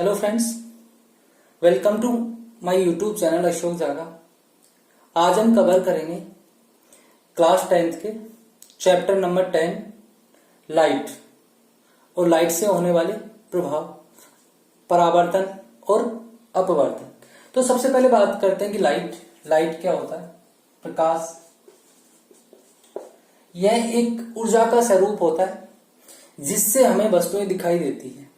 Hello friends, welcome to my YouTube channel Ashok Jaga. आज हम cover करेंगे क्लास 10th के चैप्टर नंबर 10 लाइट और लाइट से होने वाले प्रभाव, परावर्तन और अपवर्तन। तो सबसे पहले बात करते हैं कि लाइट क्या होता है। प्रकाश यह एक ऊर्जा का स्वरूप होता है जिससे हमें वस्तुएं दिखाई देती हैं।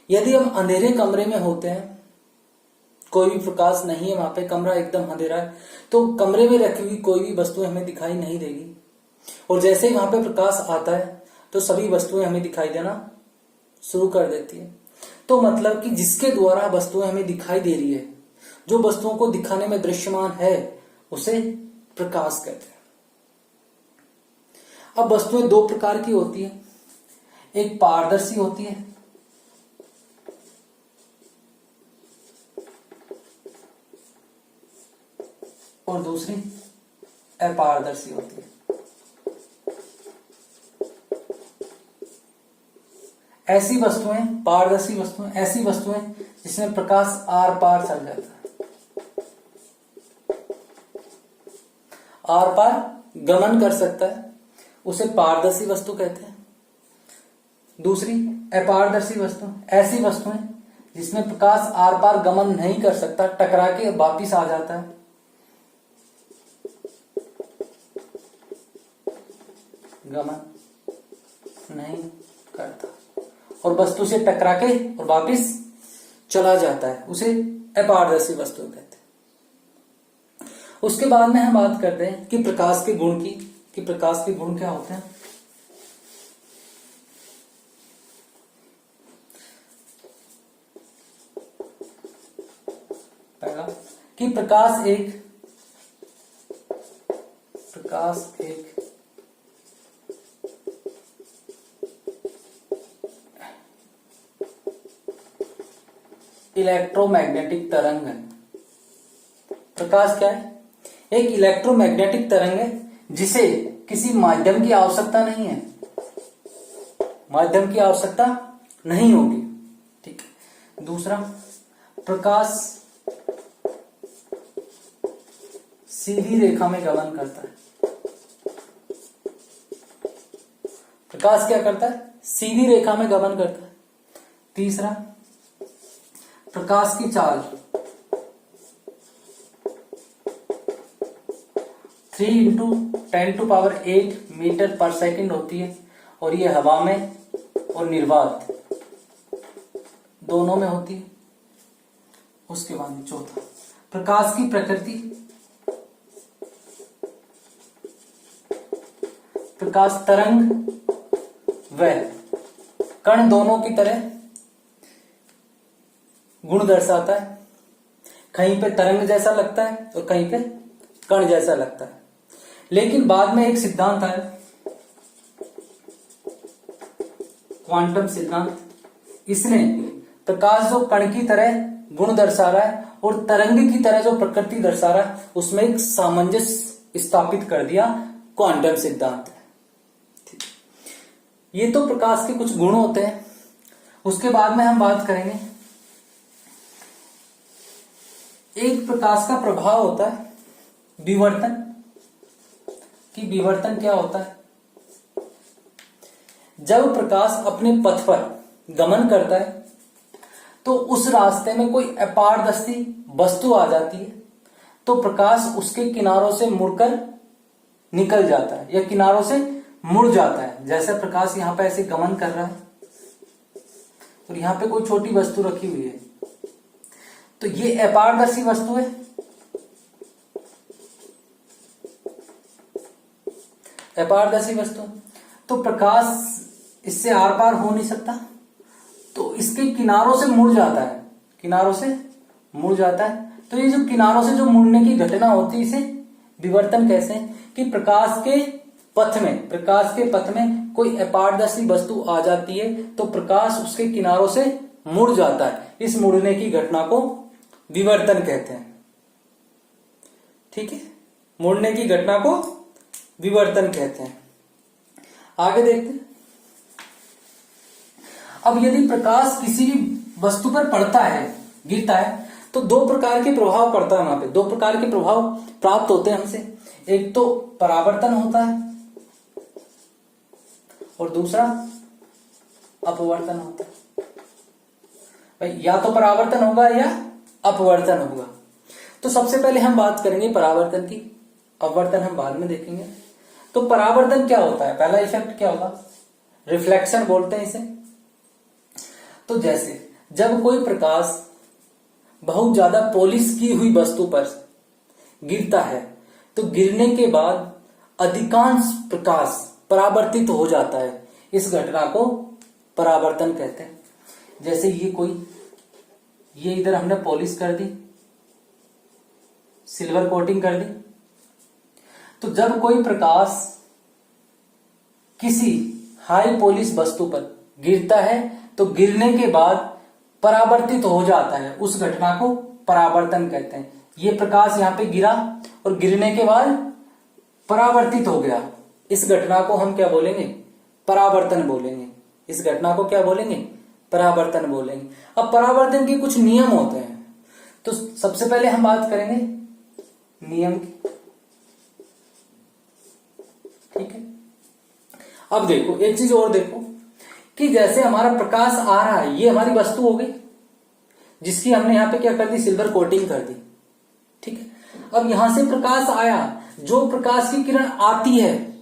यदि हम अंधेरे कमरे में होते हैं, कोई भी प्रकाश नहीं है, वहां पे कमरा एकदम अंधेरा है, तो कमरे में रखी हुई कोई भी वस्तुएं हमें दिखाई नहीं देगी। और जैसे ही वहां पे प्रकाश आता है तो सभी वस्तुएं हमें दिखाई देना शुरू कर देती है। तो मतलब कि जिसके द्वारा वस्तुएं हमें दिखाई दे रही है, जो वस्तुओं को दिखाने में दृश्यमान है, उसे प्रकाश कहते हैं। अब वस्तुएं दो प्रकार की होती है, एक पारदर्शी होती है और दूसरी अपारदर्शी होती है। ऐसी वस्तुएं, पारदर्शी वस्तुएं, ऐसी वस्तुएं जिसमें प्रकाश आर पार चल जाता है, आर पार गमन कर सकता है, उसे पारदर्शी वस्तु कहते हैं। दूसरी अपारदर्शी वस्तु, ऐसी वस्तुएं जिसमें प्रकाश आर पार गमन नहीं कर सकता, टकरा के वापिस आ जाता है, गमन नहीं करता और वस्तु से टकरा के और वापिस चला जाता है, उसे अपारदर्शी वस्तु कहते हैं। उसके बाद में हम बात करते हैं कि प्रकाश के गुण की, कि प्रकाश के गुण क्या होते हैं। पहला कि प्रकाश एक इलेक्ट्रोमैग्नेटिक तरंग है। प्रकाश क्या है? एक इलेक्ट्रोमैग्नेटिक तरंग है जिसे किसी माध्यम की आवश्यकता नहीं है, माध्यम की आवश्यकता नहीं होगी। ठीक है। दूसरा, प्रकाश सीधी रेखा में गमन करता है। प्रकाश क्या करता है? सीधी रेखा में गमन करता है। तीसरा, प्रकाश की चाल 3 × 10⁸ मीटर पर सेकंड होती है और ये हवा में और निर्वात दोनों में होती है। उसके बाद चौथा, प्रकाश की प्रकृति, प्रकाश तरंग व कण दोनों की तरह गुण दर्शाता है। कहीं पे तरंग जैसा लगता है और कहीं पे कण जैसा लगता है। लेकिन बाद में एक सिद्धांत आया, क्वांटम सिद्धांत। इसने प्रकाश जो कण की तरह गुण दर्शा रहा है और तरंग की तरह जो प्रकृति दर्शा रहा है, उसमें एक सामंजस्य स्थापित कर दिया, क्वांटम सिद्धांत। ये तो प्रकाश के कुछ गुण होते हैं। उसके बाद में हम बात करेंगे, एक प्रकाश का प्रभाव होता है विवर्तन। कि विवर्तन क्या होता है? जब प्रकाश अपने पथ पर गमन करता है तो उस रास्ते में कोई अपारदर्शी वस्तु आ जाती है, तो प्रकाश उसके किनारों से मुड़कर निकल जाता है या किनारों से मुड़ जाता है। जैसे प्रकाश यहां पे ऐसे गमन कर रहा है और यहां पे कोई छोटी वस्तु रखी हुई है, तो ये अपारदर्शी वस्तु है। अपारदर्शी वस्तु, तो प्रकाश इससे आर पार हो नहीं सकता, तो इसके किनारों से मुड़ जाता है, किनारों से मुड़ जाता है। तो ये जो किनारों से जो मुड़ने की घटना होती है, इसे विवर्तन कहते हैं। कि प्रकाश के पथ में कोई अपारदर्शी वस्तु आ जाती है तो प्रकाश उसके किनारों से मुड़ जाता है। इस मुड़ने की घटना को विवर्तन कहते हैं। ठीक है, मुड़ने की घटना को विवर्तन कहते हैं। आगे देखते हैं। अब यदि प्रकाश किसी भी वस्तु पर पड़ता है, गिरता है, तो दो प्रकार के प्रभाव पड़ता है वहां पे, दो प्रकार के प्रभाव प्राप्त होते हैं हमसे। एक तो परावर्तन होता है और दूसरा अपवर्तन होता है। भाई या तो परावर्तन होगा या अपवर्तन होगा। तो सबसे पहले हम बात करेंगे परावर्तन की, अपवर्तन हम बाद में देखेंगे। तो परावर्तन क्या होता है, पहला इफेक्ट क्या होगा, रिफ्लेक्शन बोलते हैं इसे। तो जैसे जब कोई प्रकाश बहुत ज्यादा पॉलिश की हुई वस्तु पर गिरता है तो गिरने के बाद अधिकांश प्रकाश परावर्तित हो जाता है, इस घटना को परावर्तन कहते हैं। जैसे ये इधर हमने पॉलिश कर दी, सिल्वर कोटिंग कर दी, तो जब कोई प्रकाश किसी हाई पॉलिश वस्तु पर गिरता है तो गिरने के बाद परावर्तित हो जाता है, उस घटना को परावर्तन कहते हैं। ये प्रकाश यहाँ पे गिरा और गिरने के बाद परावर्तित हो गया, इस घटना को हम क्या बोलेंगे, परावर्तन बोलेंगे। इस घटना को क्या बोलेंगे, परावर्तन बोलेंगे। अब परावर्तन के कुछ नियम होते हैं, तो सबसे पहले हम बात करेंगे नियम की, ठीक है। अब देखो एक चीज और देखो कि जैसे हमारा प्रकाश आ रहा है, ये हमारी वस्तु हो गई जिसकी हमने यहां पे क्या कर दी, सिल्वर कोटिंग कर दी, ठीक है। अब यहां से प्रकाश आया, जो प्रकाश की किरण आती है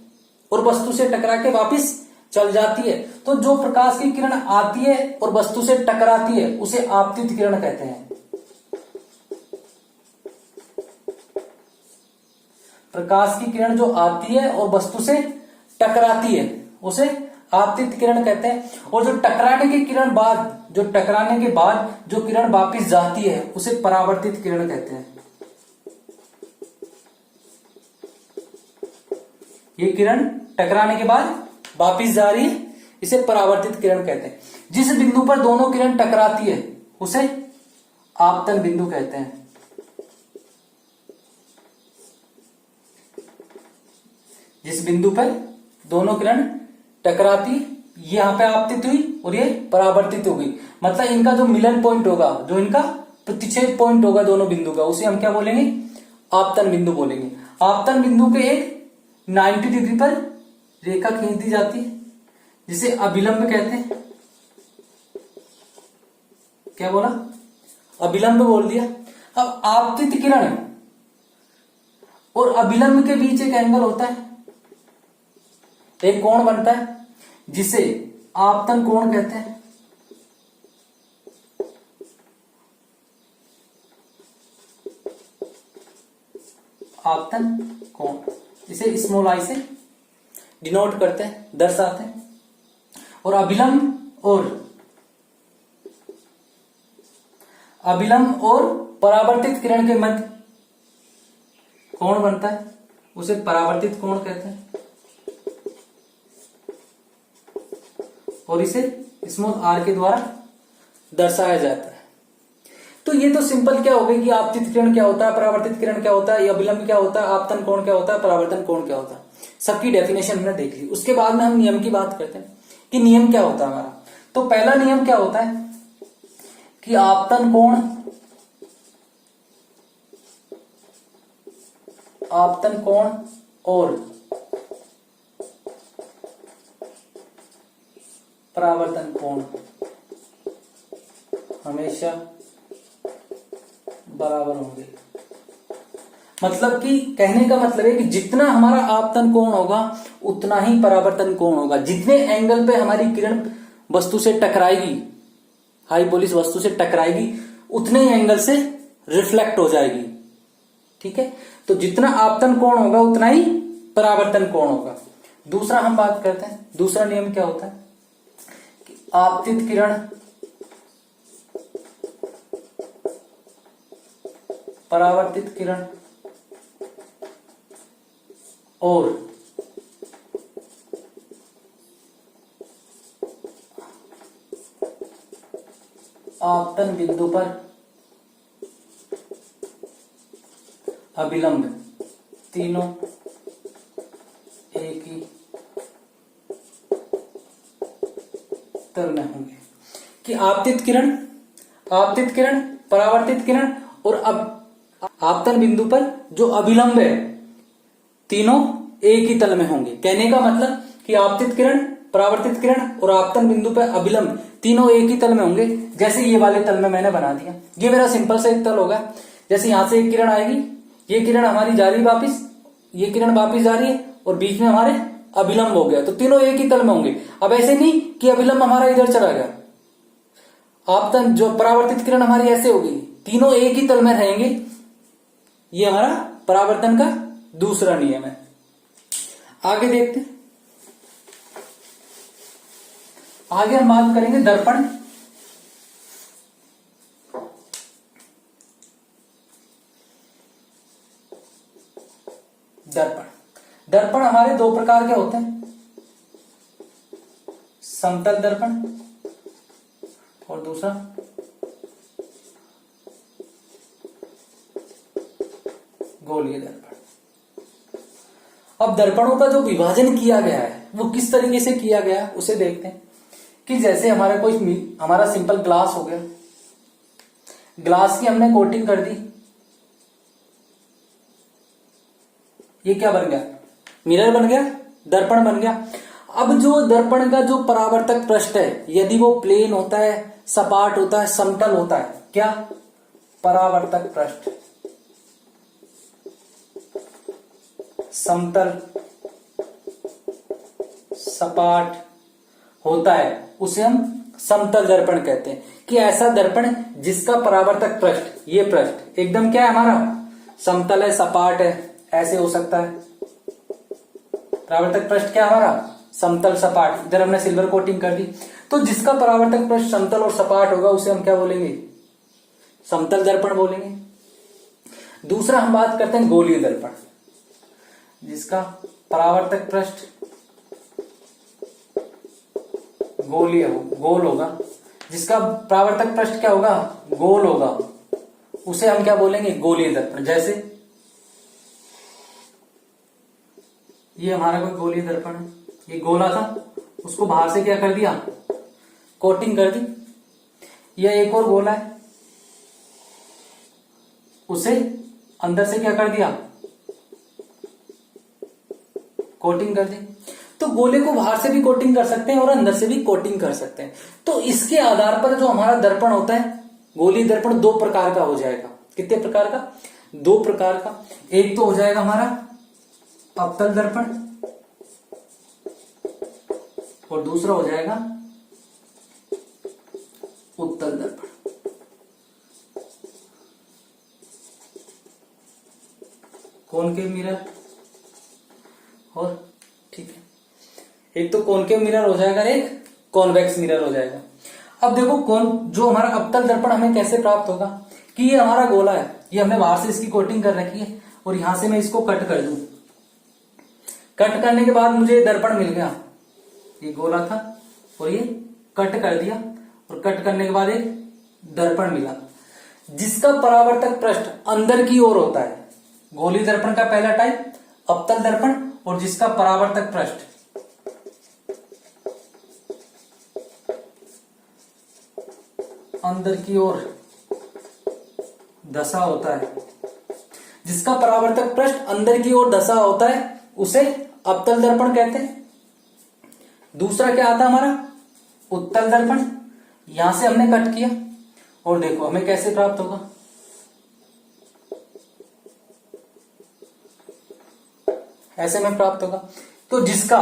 और वस्तु से टकरा के वापिस चल जाती है, तो जो प्रकाश की किरण आती है और वस्तु से टकराती है उसे आपतित किरण कहते हैं। प्रकाश की किरण जो आती है और वस्तु से टकराती है उसे आपतित किरण कहते हैं। और जो टकराने के बाद जो किरण वापिस जाती है उसे परावर्तित किरण कहते हैं। ये किरण टकराने के बाद वापिस जा रही है, इसे परावर्तित किरण कहते हैं। जिस बिंदु पर दोनों किरण टकराती है उसे आपतन बिंदु कहते हैं। जिस बिंदु पर दोनों किरण टकराती, ये यहां पे आपतित हुई और ये परावर्तित हो गई, मतलब इनका जो मिलन पॉइंट होगा, जो इनका प्रतिच्छेद पॉइंट होगा दोनों बिंदु का, उसे हम क्या बोलेंगे, आपतन बिंदु बोलेंगे। आपतन बिंदु के एक 90 डिग्री पर रेखा खींच दी जाती है जिसे अभिलंब कहते हैं। क्या बोला, अभिलंब बोल दिया। अब आपतित किरण और अभिलंब के बीच एक एंगल होता है, एक कोण बनता है जिसे आपतन कोण कहते हैं। आपतन कोण, इसे स्मॉल आई से डिनोट करते हैं, दर्शाते हैं। और अभिलंब और परावर्तित किरण के मध्य कोण बनता है, उसे परावर्तित कोण कहते हैं। और इसे स्मॉल आर के द्वारा दर्शाया जाता है। तो ये तो सिंपल क्या हो गई कि आपतित किरण क्या होता है, परावर्तित किरण क्या होता है, अभिलंब क्या होता है, आपतन कोण क्या होता है, परावर्तन कोण क्या होता है, सबकी डेफिनेशन हमने देख ली। उसके बाद में हम नियम की बात करते हैं कि नियम क्या होता है हमारा। तो पहला नियम क्या होता है कि आपतन कोण और परावर्तन कोण हमेशा बराबर होंगे। मतलब कि कहने का मतलब है कि जितना हमारा आपतन कोण होगा उतना ही परावर्तन कोण होगा। जितने एंगल पे हमारी किरण वस्तु से टकराएगी, हाई पॉलिश वस्तु से टकराएगी, उतने ही एंगल से रिफ्लेक्ट हो जाएगी, ठीक है। तो जितना आपतन कोण होगा उतना ही परावर्तन कोण होगा। दूसरा हम बात करते हैं, दूसरा नियम क्या होता है कि आपतित किरण परावर्तित किरण और आपतन बिंदु पर अभिलंब तीनों एक ही तल में होंगे। कि आपतित किरण आपतित किरण, परावर्तित किरण और अब आपतन बिंदु पर जो अभिलंब है, तीनों एक ही तल में होंगे। कहने का मतलब कि आपतित किरण, परावर्तित किरण और आपतन बिंदु पर अभिलंब तीनों एक ही तल में होंगे। जैसे ये वाले तल में मैंने बना दिया, ये मेरा सिंपल सा एक तल होगा। जैसे यहां से एक किरण आएगी, ये किरण हमारी जा रही वापिस, ये किरण वापिस जा रही है और बीच में हमारे अभिलंब हो गया, तो तीनों एक ही तल में होंगे। अब ऐसे नहीं कि अभिलंब हमारा इधर चला गया, आपतन जो परावर्तित किरण हमारी ऐसे होगी, तीनों एक ही तल में रहेंगे। ये हमारा परावर्तन का दूसरा नियम है। आगे देखते हैं। आगे हम बात करेंगे दर्पण। दर्पण दर्पण हमारे दो प्रकार के होते हैं, समतल दर्पण और दूसरा गोलीय दर्पण। अब दर्पणों का जो विभाजन किया गया है वो किस तरीके से किया गया है उसे देखते हैं। कि जैसे हमारा सिंपल ग्लास हो गया, ग्लास की हमने कोटिंग कर दी, ये क्या बन गया, मिरर बन गया, दर्पण बन गया। अब जो दर्पण का जो परावर्तक पृष्ठ है, यदि वो प्लेन होता है, सपाट होता है, समतल होता है, क्या परावर्तक पृष्ठ समतल सपाट होता है, उसे हम समतल दर्पण कहते हैं। कि ऐसा दर्पण जिसका परावर्तक पृष्ठ, ये पृष्ठ एकदम क्या है हमारा, समतल है, सपाट है, ऐसे हो सकता है। परावर्तक पृष्ठ क्या हमारा, समतल सपाट। इधर हमने सिल्वर कोटिंग कर दी, तो जिसका परावर्तक पृष्ठ समतल और सपाट होगा उसे हम क्या बोलेंगे, समतल दर्पण बोलेंगे। दूसरा हम बात करते हैं गोलीय दर्पण, जिसका परावर्तक पृष्ठ गोलीय हो, गोल होगा, जिसका परावर्तक पृष्ठ क्या होगा, गोल होगा, उसे हम क्या बोलेंगे, गोलीय दर्पण। जैसे ये हमारा कोई गोलीय दर्पण है, ये गोला था, उसको बाहर से क्या कर दिया, कोटिंग कर दी। यह एक और गोला है, उसे अंदर से क्या कर दिया, कोटिंग कर दी। तो गोले को बाहर से भी कोटिंग कर सकते हैं और अंदर से भी कोटिंग कर सकते हैं। तो इसके आधार पर जो हमारा दर्पण होता है, गोलीय दर्पण दो प्रकार का हो जाएगा। कितने प्रकार का, दो प्रकार का। एक तो हो जाएगा हमारा अवतल दर्पण और दूसरा हो जाएगा उत्तल दर्पण। कॉनकेव मिरर और ठीक है, एक तो कॉनकेव मिरर हो जाएगा, एक कॉन्वेक्स मिरर हो जाएगा। अब देखो जो हमारा अवतल दर्पण हमें कैसे प्राप्त होगा, कि ये हमारा गोला है, ये हमने बाहर से इसकी कोटिंग कर रखी है और यहां से मैं इसको कट कर दूं। कट करने के बाद मुझे दर्पण मिल गया, ये गोला था और ये कट कर दिया और कट करने के बाद एक दर्पण मिला, जिसका परावर्तक पृष्ठ अंदर की ओर होता है। गोलीय दर्पण का पहला टाइप अवतल दर्पण, और जिसका परावर्तक पृष्ठ अंदर की ओर धसा होता है, जिसका परावर्तक पृष्ठ अंदर की ओर धसा होता है उसे अवतल दर्पण कहते हैं। दूसरा क्या आता है हमारा उत्तल दर्पण। यहां से हमने कट किया और देखो हमें कैसे प्राप्त होगा, ऐसे में प्राप्त होगा। तो जिसका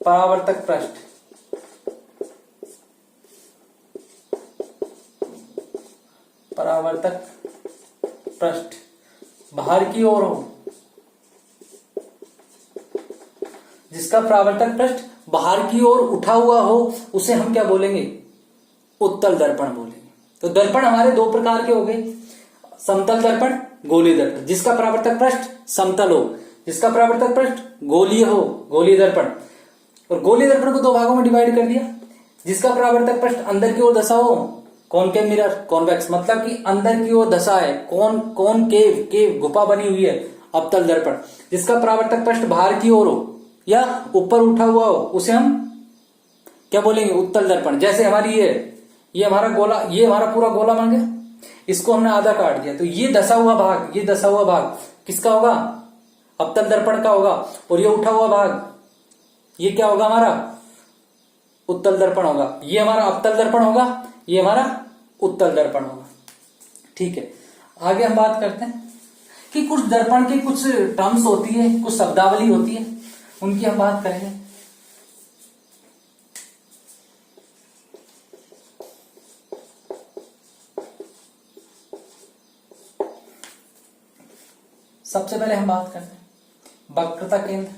परावर्तक पृष्ठ बाहर की ओर हो, जिसका परावर्तक पृष्ठ बाहर की ओर उठा हुआ हो, उसे हम क्या बोलेंगे, उत्तल दर्पण बोलेंगे। तो दर्पण हमारे दो प्रकार के हो गए, समतल दर्पण, गोलीय दर्पण। जिसका परावर्तक पृष्ठ समतल हो, जिसका परावर्तक पृष्ठ गोलीय हो, गोलीय दर्पण। और गोलीय दर्पण को दो भागों में डिवाइड कर दिया, जिसका परावर्तक पृष्ठ अंदर की ओर धसा हो, कॉनकेव मिरर, कॉन्वेक्स मतलब कि अंदर की ओर धसा है, कॉनकेव गुफा बनी हुई है, अवतल दर्पण। जिसका परावर्तक पृष्ठ बाहर की ओर हो या ऊपर उठा हुआ हो, उसे हम क्या बोलेंगे, उत्तल दर्पण। जैसे हमारी ये हमारा गोला, ये हमारा पूरा गोला बन गया, इसको हमने आधा काट दिया, तो ये धसा हुआ भाग, ये धसा हुआ भाग किसका होगा, अवतल दर्पण का होगा। और ये उठा हुआ भाग, ये क्या होगा हमारा, उत्तल दर्पण होगा। ये हमारा अवतल दर्पण होगा, ये हमारा उत्तल दर्पण होगा। ठीक है, आगे हम बात करते हैं कि कुछ दर्पण की कुछ टर्म्स होती है, कुछ शब्दावली होती है, उनकी हम बात करेंगे। सबसे पहले हम बात करते हैं वक्रता केंद्र।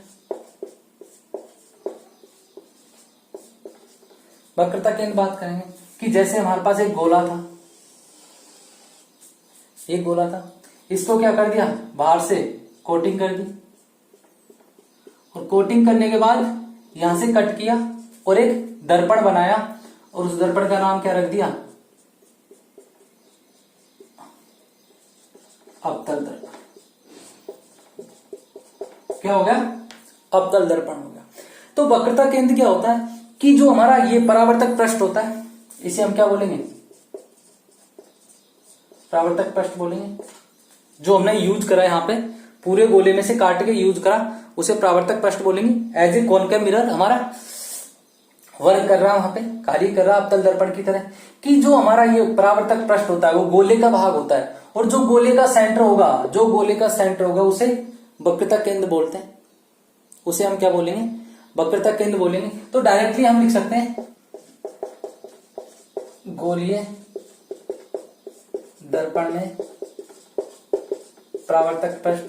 वक्रता केंद्र बात करेंगे कि जैसे हमारे पास एक गोला था, एक गोला था, इसको क्या कर दिया, बाहर से कोटिंग कर दी, और कोटिंग करने के बाद यहां से कट किया और एक दर्पण बनाया, और उस दर्पण का नाम क्या रख दिया, अवतल दर्पण। क्या हो गया, अवतल दर्पण हो गया। तो वक्रता केंद्र क्या होता है कि जो हमारा ये परावर्तक पृष्ठ होता है, इसे हम क्या बोलेंगे, परावर्तक पृष्ठ बोलेंगे। जो हमने यूज करा यहां पे, पूरे गोले में से काट के यूज करा, उसे परावर्तक पृष्ठ बोलेंगे। एज ए कॉनकेव मिरर हमारा वर्क कर रहा है, वहां पे कार्य कर रहा है अवतल दर्पण की तरह। कि जो हमारा ये परावर्तक पृष्ठ होता है वो गोले का भाग होता है, और जो गोले का सेंटर होगा, जो गोले का सेंटर होगा उसे वक्रता केंद्र बोलते हैं। उसे हम क्या बोलेंगे, वक्रता केंद्र बोलेंगे। तो डायरेक्टली हम लिख सकते हैं गोलीय दर्पण में परावर्तक पृष्ठ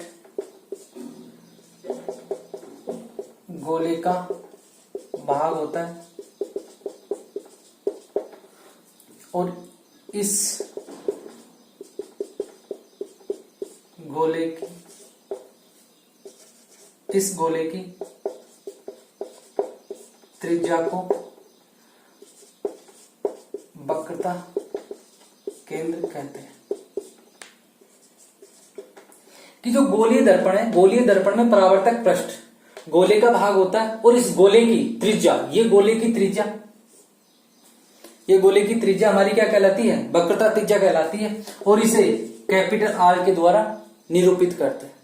गोले का भाग होता है, और इस गोले की त्रिज्या को वक्रता केंद्र कहते हैं। कि जो गोलीय दर्पण है, गोलीय दर्पण में परावर्तक पृष्ठ गोले का भाग होता है, और इस गोले की त्रिज्या, ये गोले की त्रिज्या, ये गोले की त्रिज्या हमारी क्या कहलाती है, वक्रता त्रिज्या कहलाती है, और इसे कैपिटल आर के द्वारा निरूपित करते हैं।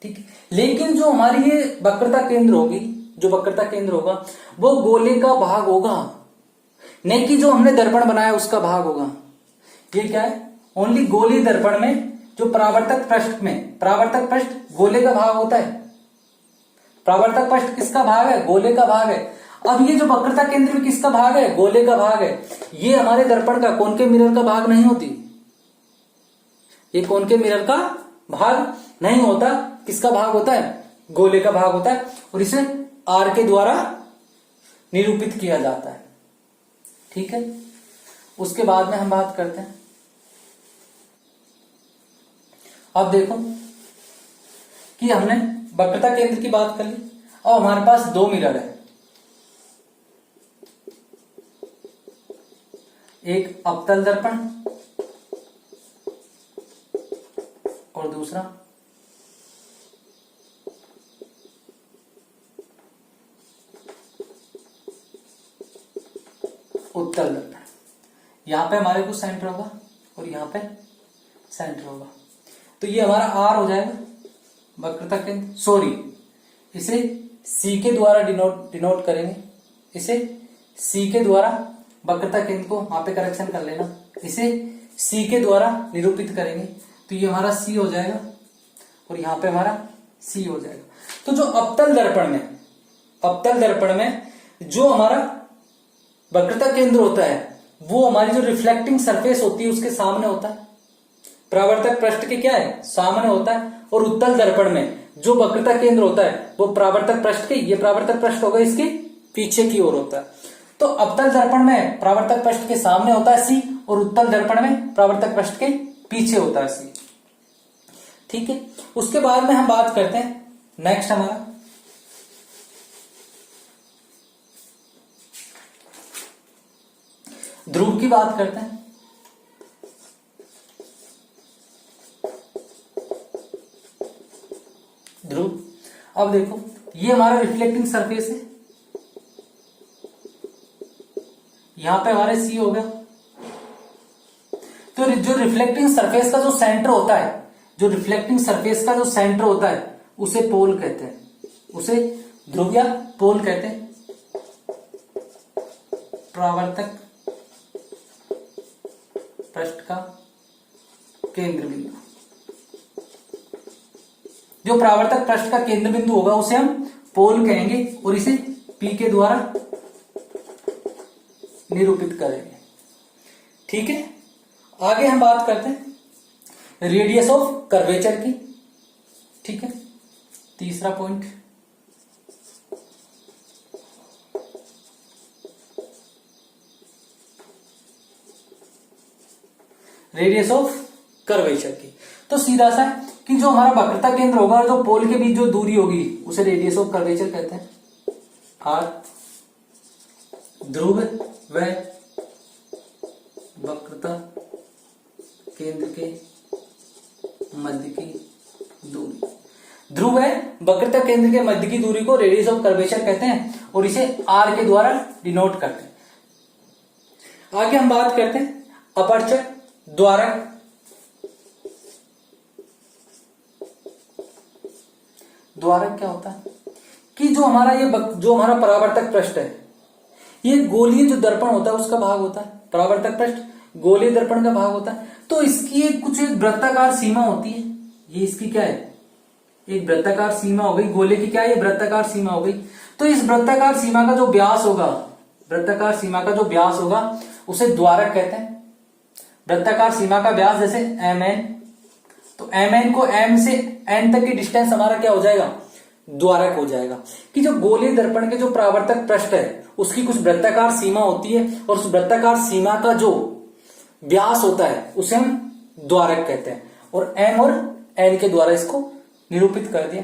ठीक है, लेकिन जो हमारी ये वक्रता केंद्र होगी, जो वक्रता केंद्र होगा वो गोले का भाग होगा, नहीं कि जो हमने दर्पण बनाया उसका भाग होगा। ये क्या है, ओनली गोलीय दर्पण में जो परावर्तक पृष्ठ में, परावर्तक पृष्ठ गोले का भाग होता है, परावर्तक पृष्ठ किसका भाग है, गोले का भाग है। अब ये जो वक्रता केंद्र में किसका भाग है, गोले का भाग है। ये हमारे दर्पण का, कॉनकेव मिरर का भाग नहीं होती, ये कॉनकेव मिरर का भाग नहीं होता। किसका भाग होता है, गोले का भाग होता है, और इसे आर के द्वारा निरूपित किया जाता है। ठीक है, उसके बाद में हम बात करते हैं, अब देखो कि हमने वक्रता केंद्र की बात कर ली, और हमारे पास दो मिरर है, एक अवतल दर्पण और दूसरा उत्तल दर्पण। यहां पे हमारे को सेंटर होगा और यहां पे सेंटर होगा, तो ये हमारा आर हो जाएगा वक्रता केंद्र। सॉरी, इसे सी के द्वारा डिनोट करेंगे, इसे सी के द्वारा वक्रता केंद्र को वहां पे करेक्शन कर लेना, इसे सी के द्वारा निरूपित करेंगे, तो ये हमारा सी हो जाएगा और यहां पे हमारा सी हो जाएगा। तो जो अवतल दर्पण में जो हमारा वक्रता केंद्र होता है वो हमारी जो रिफ्लेक्टिंग सरफेस होती है उसके सामने होता है, परावर्तक पृष्ठ के क्या है, सामने होता है। और उत्तल दर्पण में जो वक्रता केंद्र होता है वो परावर्तक पृष्ठ के, ये परावर्तक पृष्ठ होगा इसके पीछे की ओर होता है। तो अवतल दर्पण में परावर्तक पृष्ठ के सामने होता है सी, और उत्तल दर्पण में परावर्तक पृष्ठ के पीछे होता है सी। ठीक है, उसके बाद में हम बात करते हैं नेक्स्ट हमारा ध्रुव की बात करते हैं। ध्रुव, अब देखो ये हमारा रिफ्लेक्टिंग सरफेस है, यहां पे हमारे सी हो गया। तो जो रिफ्लेक्टिंग सरफेस का जो सेंटर होता है, जो रिफ्लेक्टिंग सरफेस का जो सेंटर होता है उसे पोल कहते हैं, उसे ध्रुव या पोल कहते हैं। परावर्तक पृष्ठ का केंद्र बिंदु, जो परावर्तक पृष्ठ का केंद्र बिंदु होगा उसे हम पोल कहेंगे और इसे P के द्वारा निरूपित करेंगे। ठीक है, आगे हम बात करते हैं रेडियस ऑफ कर्वेचर की। ठीक है, तीसरा पॉइंट, रेडियस ऑफ कर्वेचर की। तो सीधा सा है कि जो हमारा वक्रता केंद्र होगा और जो पोल के बीच जो दूरी होगी उसे रेडियस ऑफ कर्वेचर कहते हैं। आर ध्रुव व वक्रता केंद्र के मध्य की दूरी, ध्रुव है वक्रता केंद्र के मध्य की दूरी को रेडियस ऑफ कर्वेचर कहते हैं और इसे आर के द्वारा डिनोट करते हैं। आगे हम बात करते हैं अपर्चर द्वारक। द्वारक क्या होता है कि जो हमारा परावर्तक पृष्ठ है, ये गोलीय जो दर्पण होता है उसका भाग होता है। परावर्तक पृष्ठ गोलीय दर्पण का भाग होता है। तो इसकी एक वृत्ताकार सीमा होती है। ये इसकी क्या है, एक वृत्ताकार सीमा हो गई। गोले की क्या है, ये वृत्ताकार सीमा हो गई। तो इस वृत्ताकार सीमा का जो व्यास होगा, वृत्ताकार सीमा का जो व्यास होगा उसे द्वारक कहते हैं। वृत्ताकार सीमा का व्यास जैसे mn, तो mn को m से n तक की डिस्टेंस हमारा क्या हो जाएगा, द्वारक हो जाएगा। कि जो गोलीय दर्पण के जो परावर्तक पृष्ठ है उसकी कुछ वृत्ताकार सीमा होती है और उस वृत्ताकार सीमा का जो व्यास होता है उसे हम द्वारक कहते हैं और m और n के द्वारा इसको निरूपित कर दिया।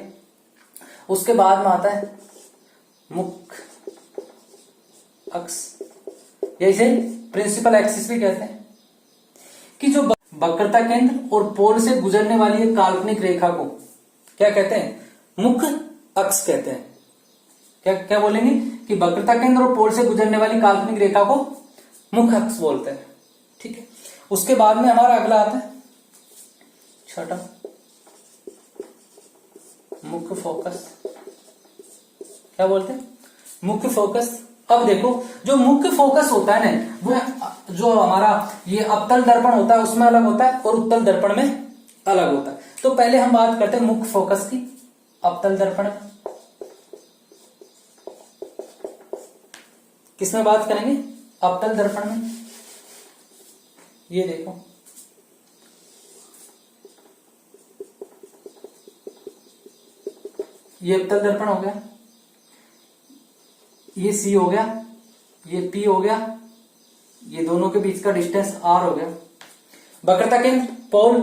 उसके बाद में आता है मुख्य अक्ष, या इसे प्रिंसिपल एक्सिस भी कहते हैं। कि जो वक्रता केंद्र और पोल से गुजरने वाली एक काल्पनिक रेखा को क्या कहते हैं, मुख्य अक्ष कहते हैं। क्या क्या बोलेंगे कि वक्रता केंद्र और पोल से गुजरने वाली काल्पनिक रेखा को मुख्य अक्ष बोलते हैं। ठीक है, उसके बाद में हमारा अगला आता है छठा मुख्य फोकस। क्या बोलते हैं, मुख्य फोकस। अब देखो जो मुख्य फोकस होता है ना, वो जो हमारा ये अवतल दर्पण होता है उसमें अलग होता है और उत्तल दर्पण में अलग होता है। तो पहले हम बात करते हैं मुख्य फोकस की। अवतल दर्पण किसमें बात करेंगे, अवतल दर्पण में। ये देखो ये अवतल दर्पण हो गया, ये C हो गया, ये P हो गया, ये दोनों के बीच का डिस्टेंस R हो गया। वक्रता केंद्र, पोल,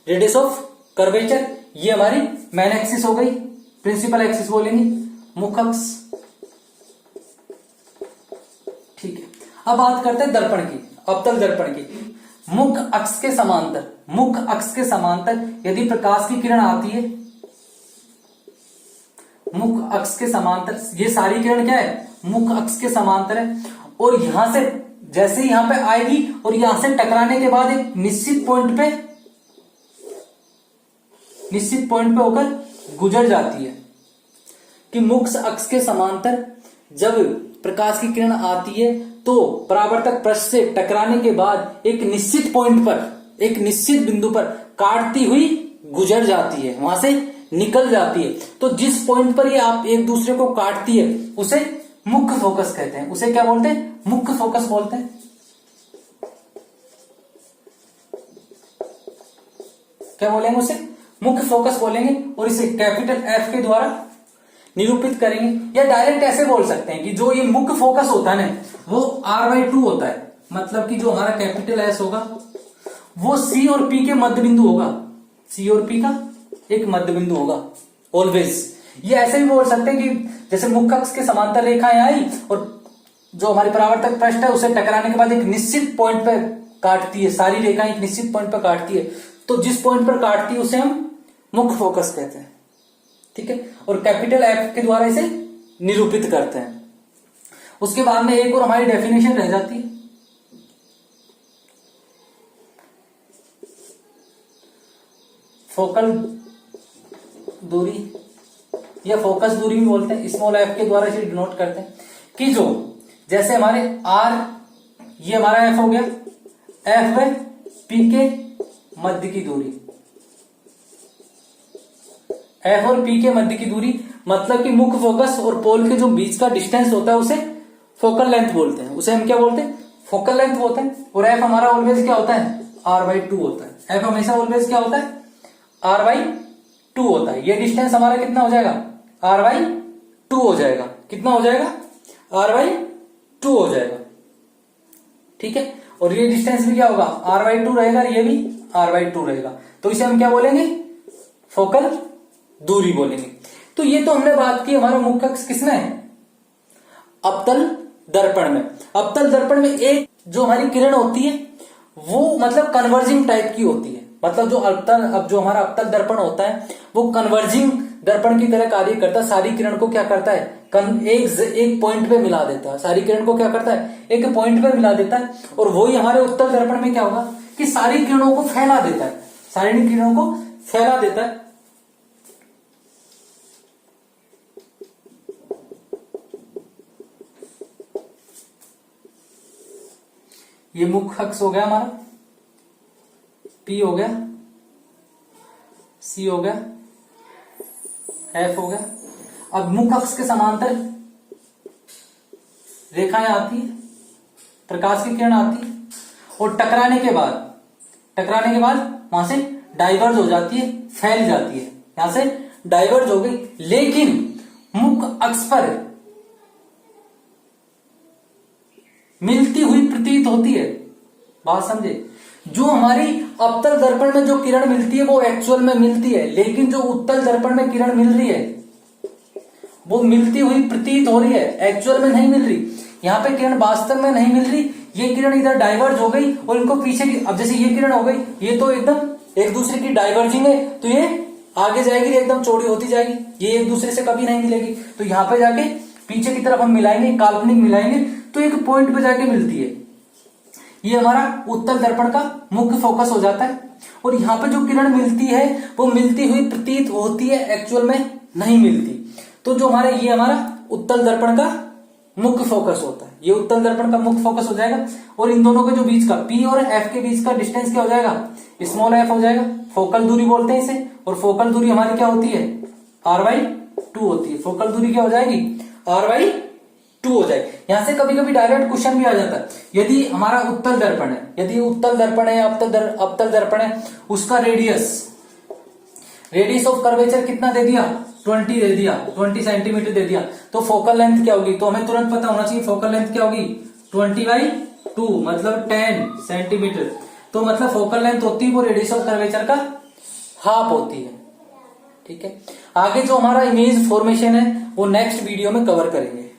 रेडियस ऑफ कर्वेचर, ये हमारी मेन एक्सिस हो गई, प्रिंसिपल एक्सिस बोलेंगे, मुख्य अक्ष। ठीक है, अब बात करते हैं दर्पण की, अवतल दर्पण की। मुख्य अक्ष के समांतर, मुख्य अक्ष के समांतर यदि प्रकाश की किरण आती है, मुख्य अक्ष के समांतर, ये सारी किरण क्या है, मुख्य अक्ष के समांतर है और यहां से जैसे ही यहां पे आएगी और यहां से टकराने के बाद एक निश्चित पॉइंट पे होकर गुजर जाती है। कि मुख्य अक्ष के समांतर जब प्रकाश की किरण आती है तो परावर्तक पृष्ठ से टकराने के बाद एक निश्चित पॉइंट पर, एक निश्चित बिंदु पर काटती हुई गुजर जाती है, वहां से निकल जाती है। तो जिस पॉइंट पर ये आप एक दूसरे को काटती है उसे मुख्य फोकस कहते हैं। उसे क्या बोलते हैं, मुख्य फोकस बोलते हैं। क्या बोलेंगे, उसे मुख्य फोकस बोलेंगे और इसे कैपिटल F के द्वारा निरूपित करेंगे। या डायरेक्ट ऐसे बोल सकते हैं कि जो ये मुख्य फोकस होता है ना वो R/2 होता है। मतलब कि जो हमारा कैपिटल S होगा वो C और P के मध्य बिंदु होगा, C और P का एक मध्य बिंदु होगा ऑलवेज। ये ऐसे भी बोल सकते हैं कि जैसे मुख्य अक्ष के समांतर रेखाएं आई और जो हमारी परावर्तक पृष्ठ है उसे टकराने के बाद एक निश्चित पॉइंट पर काटती है, सारी रेखाएं एक निश्चित पॉइंट पर काटती है, तो जिस पॉइंट पर काटती है उसे हम मुख्य फोकस कहते हैं। ठीक है, और कैपिटल F के द्वारा इसे निरूपित करते हैं। उसके बाद में एक और हमारी डेफिनेशन रह जाती है, फोकल दूरी या फोकस दूरी भी बोलते हैं, स्मॉल एफ के द्वारा इसे डिनोट करते हैं कि जो जैसे हमारे आर, ये हमारा एफ हो गया, एफ है पी के मध्य की दूरी, एफ और पी के मध्य की दूरी मतलब कि मुख्य फोकस और पोल के जो बीच का डिस्टेंस होता है उसे फोकल लेंथ बोलते हैं, उसे हम क्या बोलते हैं, फोकल लेंथ बोलते हैं। और एफ हमारा ऑलवेज क्या होता है, r/2 होता है, एफ हमेशा ऑलवेज क्या होता है, r/2 होता है। ये डिस्टेंस हमारा कितना हो जाएगा, r/2 हो जाएगा, कितना हो जाएगा, r/2 हो जाएगा, ठीक है। और ये डिस्टेंस भी क्या होगा, r/2 रहेगा, ये भी r/2 रहेगा, तो इसे हम क्या बोलेंगे, फोकल दूरी बोलेंगे। तो ये तो हमने बात की हमारा मुख्य अक्ष किसमें है, अवतल दर्पण में। अवतल दर्पण में एक जो हमारी किरण होती है वो मतलब कन्वर्जिंग टाइप की होती है, मतलब जो हमारा अवतल दर्पण होता है वो कन्वर्जिंग दर्पण की तरह कार्य करता है। सारी किरण को क्या करता है, एक पॉइंट पे मिला देता है, सारी किरण को क्या करता है, एक पॉइंट पे मिला देता है। और वही हमारे उत्तल दर्पण में क्या होगा कि सारी किरणों को फैला देता है, सारी किरणों को फैला देता है। ये मुख्य अक्ष हो गया हमारा, P हो गया, C हो गया, F हो गया। अब मुख्य अक्ष के समांतर रेखाएं आती है, प्रकाश की किरण आती है और टकराने के बाद वहां से डाइवर्ज हो जाती है, फैल जाती है, यहां से डाइवर्ज हो गई, लेकिन मुख्य अक्ष पर मिलती हुई प्रतीत होती है। बात समझे, जो हमारी अवतल दर्पण में जो किरण मिलती है वो एक्चुअल में मिलती है, लेकिन जो उत्तल दर्पण में किरण मिल रही है वो मिलती हुई प्रतीत हो रही है, एक्चुअल में नहीं मिल रही। यहाँ पे किरण वास्तव में नहीं मिल रही, ये किरण इधर डाइवर्ज हो गई और इनको पीछे की, अब जैसे ये किरण हो गई, ये तो एकदम एक दूसरे की डाइवर्जिंग है, तो ये आगे जाएगी, एकदम चौड़ी होती जाएगी, ये एक दूसरे से कभी नहीं मिलेगी। तो यहाँ पे जाके पीछे की तरफ हम मिलाएंगे, काल्पनिक मिलाएंगे, तो एक पॉइंट पे जाके मिलती है। ये हमारा उत्तल दर्पण का मुख्य फोकस हो जाता है। और यहाँ पे जो किरण मिलती है वो मिलती हुई प्रतीत होती है, एक्चुअल में नहीं मिलती। तो जो हमारा ये हमारा उत्तल दर्पण का मुख्य फोकस होता है, ये उत्तल दर्पण का मुख्य फोकस हो जाएगा। और इन दोनों के जो बीच का P और F के बीच का डिस्टेंस क्या हो जाएगा, स्मॉल f हो जाएगा, फोकल दूरी बोलते हैं इसे। और फोकल दूरी हमारी क्या होती है, r/2 होती है। फोकल दूरी क्या हो जाएगी, r/2 हो जाएगी। यहां से कभी कभी डायरेक्ट क्वेश्चन भी आ जाता है, यदि हमारा उत्तल दर्पण है, यदि उत्तल दर्पण है या अवतल दर्पण है, उसका रेडियस ऑफ कर्वेचर कितना दे दिया, 20 दे दिया, 20 सेंटीमीटर दे दिया, तो फोकल लेंथ क्या होगी, तो हमें तुरंत पता होना चाहिए फोकल लेंथ क्या होगी, 20/2 मतलब 10 सेंटीमीटर। तो मतलब फोकल लेंथ होती है वो रेडियस ऑफ कर्वेचर का हाफ होती है, ठीक है। आगे जो हमारा इमेज फॉर्मेशन है वो नेक्स्ट वीडियो में कवर करेंगे।